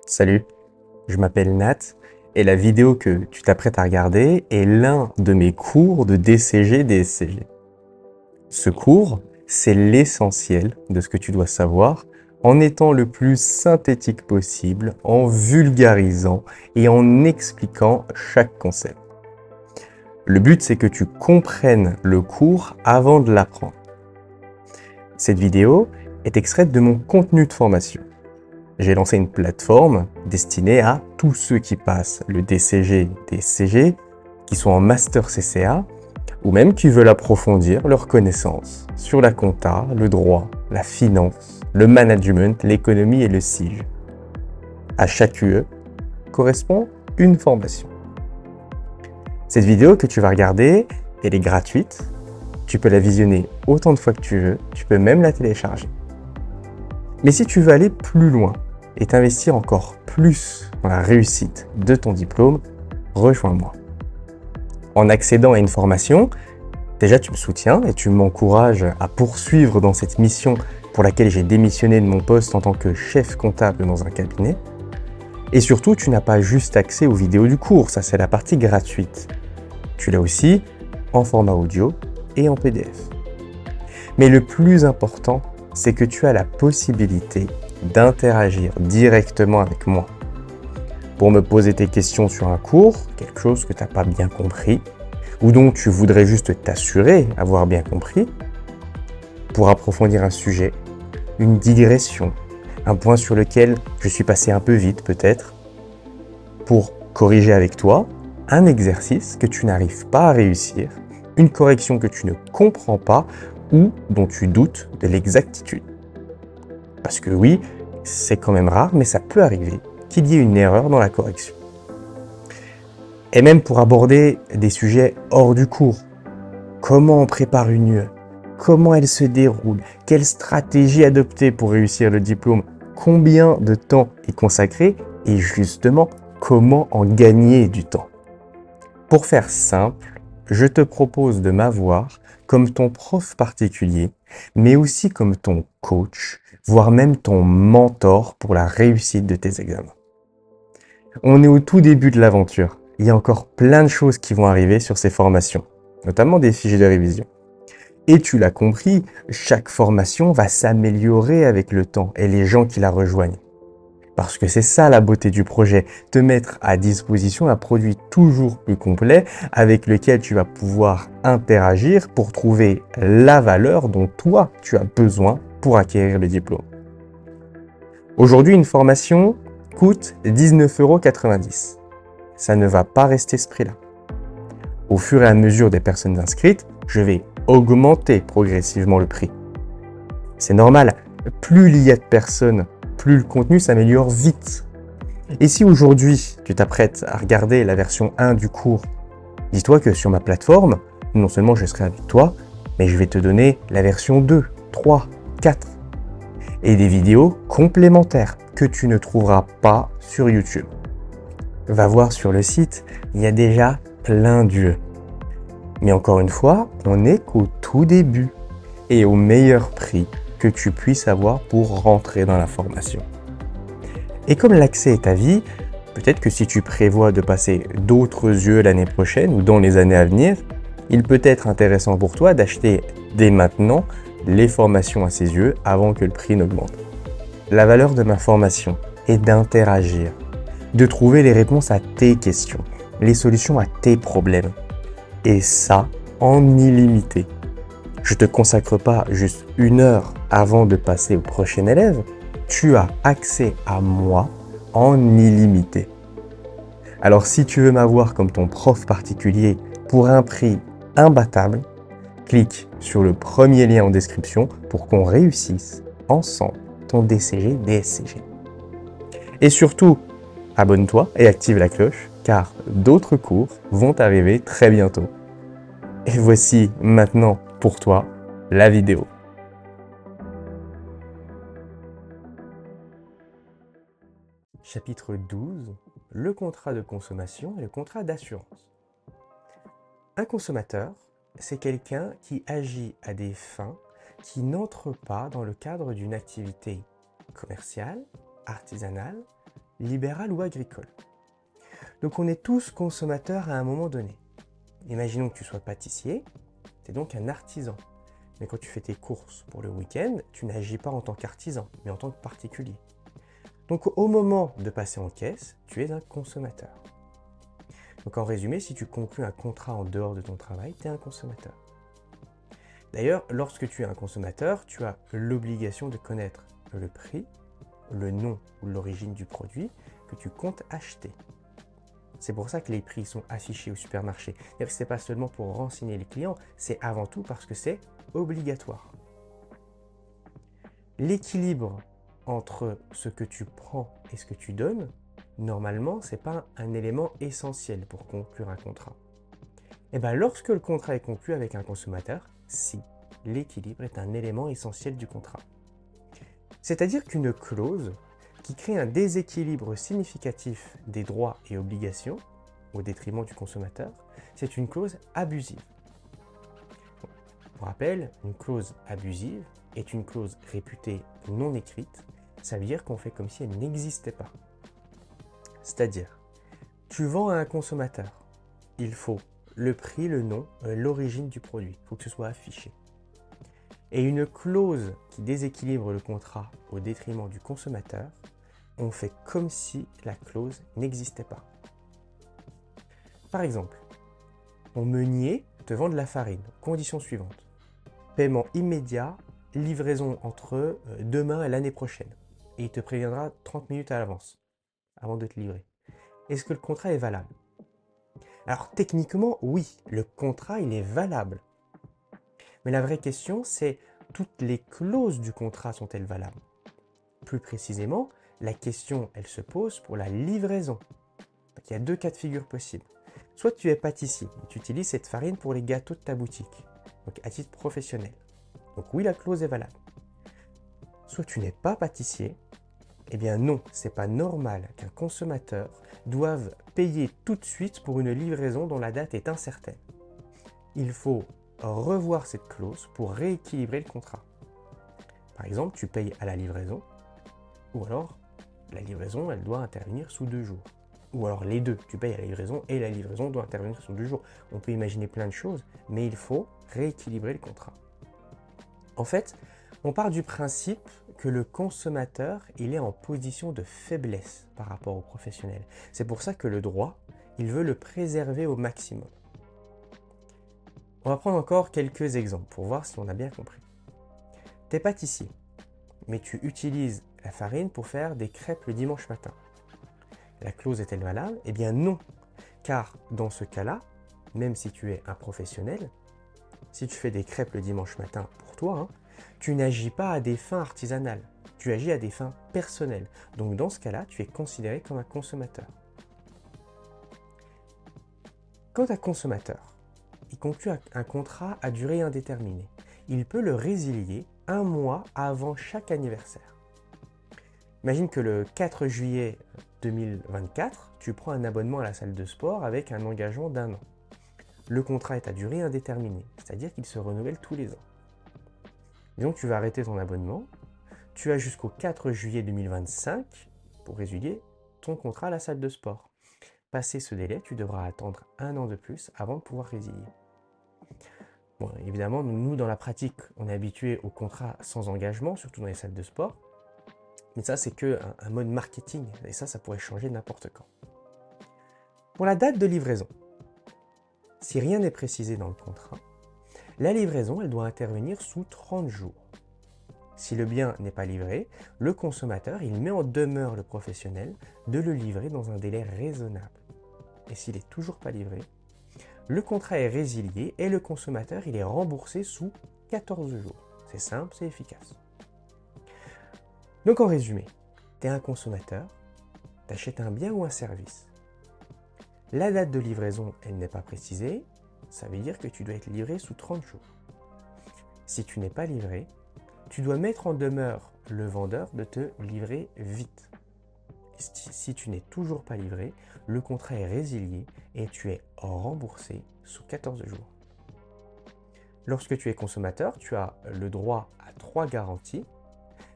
Salut, je m'appelle Nat et la vidéo que tu t'apprêtes à regarder est l'un de mes cours de DCG-DSCG. Ce cours, c'est l'essentiel de ce que tu dois savoir en étant le plus synthétique possible, en vulgarisant et en expliquant chaque concept. Le but, c'est que tu comprennes le cours avant de l'apprendre. Cette vidéo est extraite de mon contenu de formation. J'ai lancé une plateforme destinée à tous ceux qui passent le DCG, DSCG, qui sont en Master CCA, ou même qui veulent approfondir leurs connaissances sur la compta, le droit, la finance, le management, l'économie et le SIG. À chaque UE correspond une formation. Cette vidéo que tu vas regarder, elle est gratuite. Tu peux la visionner autant de fois que tu veux, tu peux même la télécharger. Mais si tu veux aller plus loin et t'investir encore plus dans la réussite de ton diplôme, rejoins-moi. En accédant à une formation, déjà tu me soutiens et tu m'encourages à poursuivre dans cette mission pour laquelle j'ai démissionné de mon poste en tant que chef comptable dans un cabinet. Et surtout, tu n'as pas juste accès aux vidéos du cours, ça c'est la partie gratuite. Tu l'as aussi en format audio et en PDF. Mais le plus important, c'est que tu as la possibilité d'interagir directement avec moi. Pour me poser tes questions sur un cours, quelque chose que tu n'as pas bien compris, ou dont tu voudrais juste t'assurer avoir bien compris, pour approfondir un sujet, une digression, un point sur lequel je suis passé un peu vite peut-être, pour corriger avec toi un exercice que tu n'arrives pas à réussir, une correction que tu ne comprends pas ou dont tu doutes de l'exactitude. Parce que oui, c'est quand même rare, mais ça peut arriver qu'il y ait une erreur dans la correction. Et même pour aborder des sujets hors du cours. Comment on prépare une UE? Comment elle se déroule? Quelle stratégie adopter pour réussir le diplôme? Combien de temps y consacrer? Et justement, comment en gagner du temps? Pour faire simple, je te propose de m'avoir comme ton prof particulier, mais aussi comme ton coach, voire même ton mentor pour la réussite de tes examens. On est au tout début de l'aventure. Il y a encore plein de choses qui vont arriver sur ces formations, notamment des fiches de révision. Et tu l'as compris, chaque formation va s'améliorer avec le temps et les gens qui la rejoignent. Parce que c'est ça la beauté du projet, te mettre à disposition un produit toujours plus complet avec lequel tu vas pouvoir interagir pour trouver la valeur dont toi tu as besoin pour acquérir le diplôme. Aujourd'hui, une formation coûte 19,90 €. Ça ne va pas rester ce prix-là. Au fur et à mesure des personnes inscrites, je vais augmenter progressivement le prix. C'est normal, plus il y a de personnes, plus le contenu s'améliore vite. Et si aujourd'hui, tu t'apprêtes à regarder la version 1 du cours, dis-toi que sur ma plateforme, non seulement je serai avec toi, mais je vais te donner la version 2, 3, 4 et des vidéos complémentaires que tu ne trouveras pas sur YouTube. Va voir sur le site, il y a déjà plein d'UE. Mais encore une fois, on n'est qu'au tout début et au meilleur prix que tu puisses avoir pour rentrer dans la formation. Et comme l'accès est à vie, peut-être que si tu prévois de passer d'autres UE l'année prochaine ou dans les années à venir, il peut être intéressant pour toi d'acheter dès maintenant les formations à ces UE avant que le prix n'augmente. La valeur de ma formation est d'interagir, de trouver les réponses à tes questions, les solutions à tes problèmes. Et ça, en illimité. Je ne te consacre pas juste 1 heure avant de passer au prochain élève. Tu as accès à moi en illimité. Alors si tu veux m'avoir comme ton prof particulier pour un prix imbattable, clique sur le premier lien en description pour qu'on réussisse ensemble ton DCG-DSCG. Et surtout, abonne-toi et active la cloche car d'autres cours vont arriver très bientôt. Et voici maintenant pour toi la vidéo. Chapitre 12, le contrat de consommation et le contrat d'assurance. Un consommateur, c'est quelqu'un qui agit à des fins qui n'entrent pas dans le cadre d'une activité commerciale, artisanale, libéral ou agricole. Donc on est tous consommateurs à un moment donné. Imaginons que tu sois pâtissier, tu es donc un artisan. Mais quand tu fais tes courses pour le week-end, tu n'agis pas en tant qu'artisan, mais en tant que particulier. Donc au moment de passer en caisse, tu es un consommateur. Donc en résumé, si tu conclus un contrat en dehors de ton travail, tu es un consommateur. D'ailleurs, lorsque tu es un consommateur, tu as l'obligation de connaître le prix, le nom ou l'origine du produit que tu comptes acheter. C'est pour ça que les prix sont affichés au supermarché. Ce n'est pas seulement pour renseigner les clients, c'est avant tout parce que c'est obligatoire. L'équilibre entre ce que tu prends et ce que tu donnes, normalement, ce n'est pas un élément essentiel pour conclure un contrat. Et bien, lorsque le contrat est conclu avec un consommateur, si, l'équilibre est un élément essentiel du contrat. C'est-à-dire qu'une clause qui crée un déséquilibre significatif des droits et obligations au détriment du consommateur, c'est une clause abusive. Pour rappel, une clause abusive est une clause réputée non écrite, ça veut dire qu'on fait comme si elle n'existait pas. C'est-à-dire, tu vends à un consommateur, il faut le prix, le nom, l'origine du produit, il faut que ce soit affiché. Et une clause qui déséquilibre le contrat au détriment du consommateur, on fait comme si la clause n'existait pas. Par exemple, ton meunier te vend de la farine, conditions suivantes. Paiement immédiat, livraison entre demain et l'année prochaine. Et il te préviendra 30 minutes à l'avance, avant de te livrer. Est-ce que le contrat est valable? Alors techniquement, oui, le contrat il est valable. Mais la vraie question, c'est toutes les clauses du contrat sont-elles valables? Plus précisément, la question, elle se pose pour la livraison. Il y a deux cas de figure possibles. Soit tu es pâtissier et tu utilises cette farine pour les gâteaux de ta boutique, donc à titre professionnel. Donc oui, la clause est valable. Soit tu n'es pas pâtissier, eh bien non, c'est pas normal qu'un consommateur doive payer tout de suite pour une livraison dont la date est incertaine. Il faut revoir cette clause pour rééquilibrer le contrat. Par exemple, tu payes à la livraison, ou alors la livraison, elle doit intervenir sous 2 jours. Ou alors les deux, tu payes à la livraison et la livraison doit intervenir sous 2 jours. On peut imaginer plein de choses, mais il faut rééquilibrer le contrat. En fait, on part du principe que le consommateur, il est en position de faiblesse par rapport au professionnel. C'est pour ça que le droit, il veut le préserver au maximum. On va prendre encore quelques exemples pour voir si on a bien compris. Tu es pâtissier, mais tu utilises la farine pour faire des crêpes le dimanche matin. La clause est-elle valable? Eh bien non, car dans ce cas-là, même si tu es un professionnel, si tu fais des crêpes le dimanche matin pour toi, tu n'agis pas à des fins artisanales, tu agis à des fins personnelles. Donc dans ce cas-là, tu es considéré comme un consommateur. Quand un consommateur, il conclut un contrat à durée indéterminée, il peut le résilier 1 mois avant chaque anniversaire. Imagine que le 4 juillet 2024, tu prends un abonnement à la salle de sport avec un engagement d'1 an. Le contrat est à durée indéterminée, c'est-à-dire qu'il se renouvelle tous les ans. Disons que tu vas arrêter ton abonnement, tu as jusqu'au 4 juillet 2025 pour résilier ton contrat à la salle de sport. Passé ce délai, tu devras attendre 1 an de plus avant de pouvoir résilier. Bon, évidemment, nous, dans la pratique, on est habitué au contrat sans engagement, surtout dans les salles de sport. Mais ça, c'est qu'un mode marketing, et ça pourrait changer n'importe quand. Pour la date de livraison, si rien n'est précisé dans le contrat, la livraison, elle doit intervenir sous 30 jours. Si le bien n'est pas livré, le consommateur, il met en demeure le professionnel de le livrer dans un délai raisonnable. Et s'il n'est toujours pas livré, le contrat est résilié et le consommateur, il est remboursé sous 14 jours. C'est simple, c'est efficace. Donc en résumé, tu es un consommateur, tu achètes un bien ou un service. La date de livraison, elle n'est pas précisée, ça veut dire que tu dois être livré sous 30 jours. Si tu n'es pas livré, tu dois mettre en demeure le vendeur de te livrer vite. Si tu n'es toujours pas livré, le contrat est résilié et tu es remboursé sous 14 jours. Lorsque tu es consommateur, tu as le droit à 3 garanties.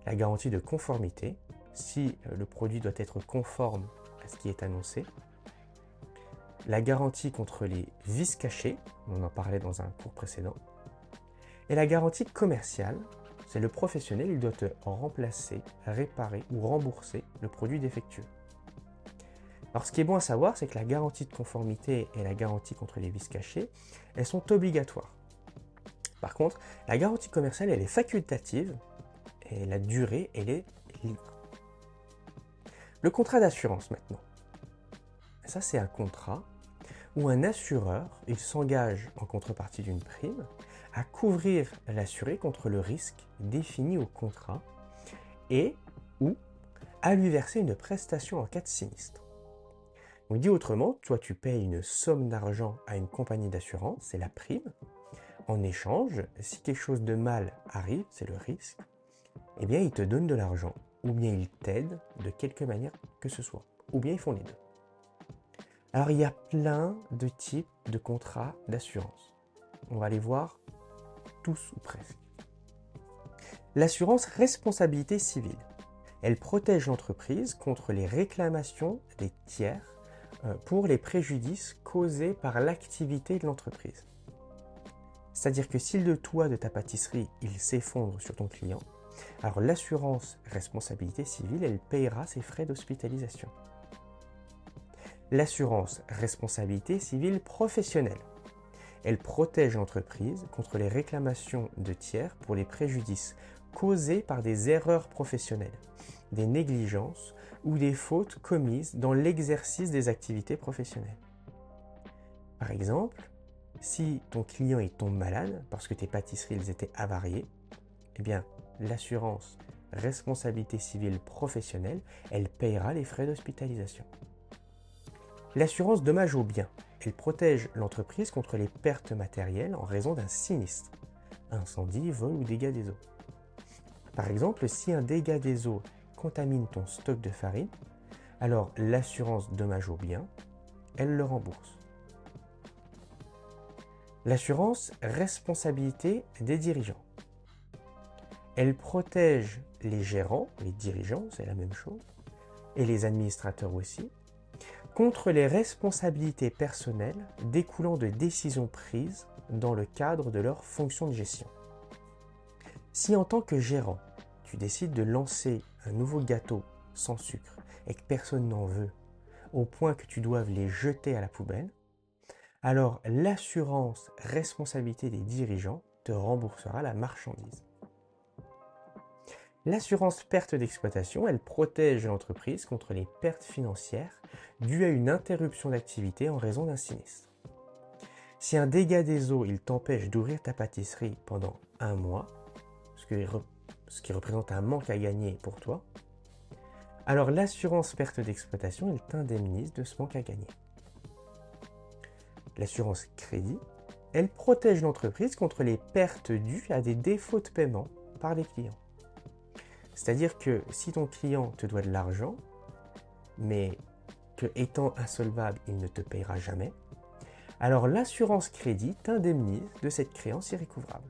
La garantie de conformité, si le produit doit être conforme à ce qui est annoncé. La garantie contre les vices cachés, on en parlait dans un cours précédent. Et la garantie commerciale, c'est le professionnel, il doit te remplacer, réparer ou rembourser le produit défectueux. Alors ce qui est bon à savoir, c'est que la garantie de conformité et la garantie contre les vices cachés, elles sont obligatoires. Par contre, la garantie commerciale, elle est facultative et la durée, elle est libre. Le contrat d'assurance maintenant. Ça, c'est un contrat où un assureur, il s'engage en contrepartie d'une prime à couvrir l'assuré contre le risque défini au contrat et ou à lui verser une prestation en cas de sinistre. Donc dit autrement, toi tu payes une somme d'argent à une compagnie d'assurance, c'est la prime. En échange, si quelque chose de mal arrive, c'est le risque, eh bien ils te donnent de l'argent, ou bien ils t'aident de quelque manière que ce soit, ou bien ils font les deux. Alors il y a plein de types de contrats d'assurance. On va les voir tous ou presque. L'assurance responsabilité civile. Elle protège l'entreprise contre les réclamations des tiers pour les préjudices causés par l'activité de l'entreprise. C'est-à-dire que si le toit de ta pâtisserie il s'effondre sur ton client, alors l'assurance responsabilité civile, elle payera ses frais d'hospitalisation. L'assurance responsabilité civile professionnelle. Elle protège l'entreprise contre les réclamations de tiers pour les préjudices causés par des erreurs professionnelles, des négligences ou des fautes commises dans l'exercice des activités professionnelles. Par exemple, si ton client il tombe malade parce que tes pâtisseries elles étaient avariées, eh bien l'assurance responsabilité civile professionnelle, elle payera les frais d'hospitalisation. L'assurance dommage aux biens, elle protège l'entreprise contre les pertes matérielles en raison d'un sinistre, incendie, vol ou dégâts des eaux. Par exemple, si un dégât des eaux contamine ton stock de farine, alors l'assurance dommage aux biens, elle le rembourse. L'assurance responsabilité des dirigeants. Elle protège les gérants, les dirigeants, c'est la même chose, et les administrateurs aussi, contre les responsabilités personnelles découlant de décisions prises dans le cadre de leur fonction de gestion. Si en tant que gérant, tu décides de lancer un nouveau gâteau sans sucre et que personne n'en veut, au point que tu doives les jeter à la poubelle, alors l'assurance responsabilité des dirigeants te remboursera la marchandise. L'assurance perte d'exploitation, elle protège l'entreprise contre les pertes financières dues à une interruption d'activité en raison d'un sinistre. Si un dégât des eaux il t'empêche d'ouvrir ta pâtisserie pendant un mois, ce qui représente un manque à gagner pour toi, alors l'assurance perte d'exploitation, elle t'indemnise de ce manque à gagner. L'assurance crédit, elle protège l'entreprise contre les pertes dues à des défauts de paiement par les clients. C'est-à-dire que si ton client te doit de l'argent, mais que étant insolvable, il ne te payera jamais, alors l'assurance crédit t'indemnise de cette créance irrécouvrable.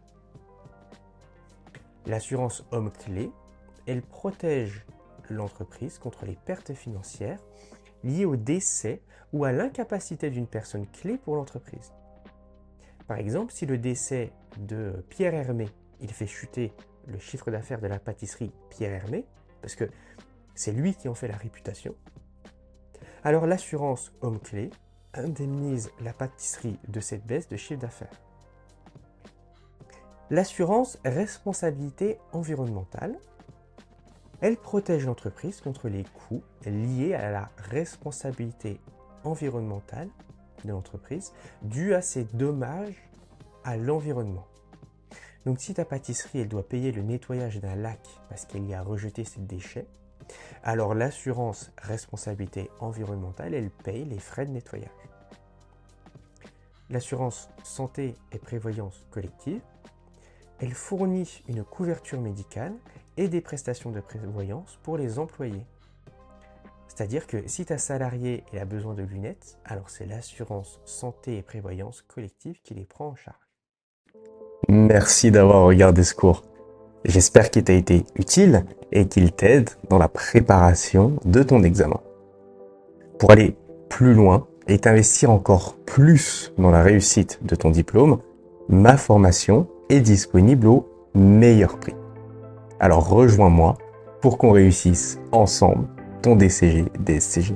L'assurance homme clé, elle protège l'entreprise contre les pertes financières liées au décès ou à l'incapacité d'une personne clé pour l'entreprise. Par exemple, si le décès de Pierre Hermé, il fait chuter le chiffre d'affaires de la pâtisserie Pierre Hermé, parce que c'est lui qui en fait la réputation, alors l'assurance homme clé indemnise la pâtisserie de cette baisse de chiffre d'affaires. L'assurance responsabilité environnementale, elle protège l'entreprise contre les coûts liés à la responsabilité environnementale de l'entreprise due à ses dommages à l'environnement. Donc si ta pâtisserie elle doit payer le nettoyage d'un lac parce qu'elle y a rejeté ses déchets, alors l'assurance responsabilité environnementale, elle paye les frais de nettoyage. L'assurance santé et prévoyance collective, elle fournit une couverture médicale et des prestations de prévoyance pour les employés. C'est-à-dire que si ta salarié a besoin de lunettes, alors c'est l'assurance santé et prévoyance collective qui les prend en charge. Merci d'avoir regardé ce cours. J'espère qu'il t'a été utile et qu'il t'aide dans la préparation de ton examen. Pour aller plus loin et t'investir encore plus dans la réussite de ton diplôme, ma formation est disponible au meilleur prix. Alors rejoins-moi pour qu'on réussisse ensemble ton DCG DSCG.